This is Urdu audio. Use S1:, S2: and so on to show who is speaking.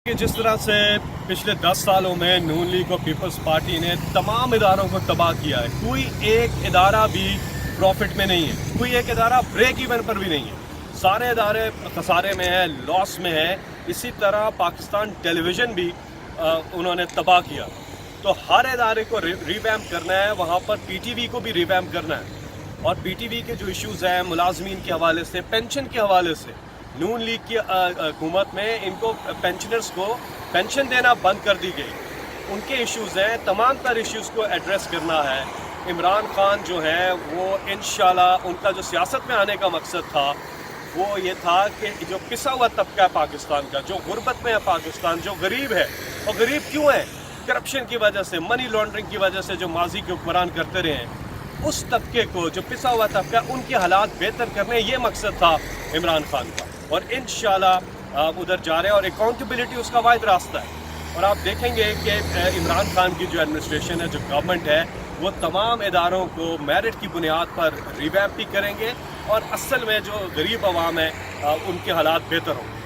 S1: کہ جس طرح سے پچھلے 10 سالوں میں نون لیگ اور پیپلز پارٹی نے تمام اداروں کو تباہ کیا ہے، کوئی ایک ادارہ بھی پروفٹ میں نہیں ہے، کوئی ایک ادارہ بریک ایون پر بھی نہیں ہے، سارے ادارے خسارے میں ہیں، لاس میں ہیں۔ اسی طرح پاکستان ٹیلی ویژن بھی انہوں نے تباہ کیا، تو ہر ادارے کو ریویمپ کرنا ہے، وہاں پر پی ٹی وی کو بھی ریویمپ کرنا ہے، اور پی ٹی وی کے جو ایشوز ہیں ملازمین کے حوالے سے، پینشن کے حوالے سے، نون لیگ کی حکومت میں ان کو پینشنرز کو پینشن دینا بند کر دی گئی، ان کے ایشوز ہیں، تمام تر ایشوز کو ایڈریس کرنا ہے۔ عمران خان جو ہے وہ انشاءاللہ ان کا جو سیاست میں آنے کا مقصد تھا وہ یہ تھا کہ جو پسا ہوا طبقہ ہے پاکستان کا، جو غربت میں ہے پاکستان، جو غریب ہے، اور غریب کیوں ہے؟ کرپشن کی وجہ سے، منی لانڈرنگ کی وجہ سے جو ماضی کے حکمران کرتے رہے ہیں، اس طبقے کو، جو پسا ہوا طبقہ، ان کے حالات بہتر کرنے، یہ مقصد تھا عمران خان کا، اور انشاءاللہ آپ ادھر جا رہے ہیں، اور اکاؤنٹیبلٹی اس کا واحد راستہ ہے۔ اور آپ دیکھیں گے کہ عمران خان کی جو ایڈمنسٹریشن ہے، جو گورنمنٹ ہے، وہ تمام اداروں کو میرٹ کی بنیاد پر ریویمپ بھی کریں گے، اور اصل میں جو غریب عوام ہے ان کے حالات بہتر ہوں گے۔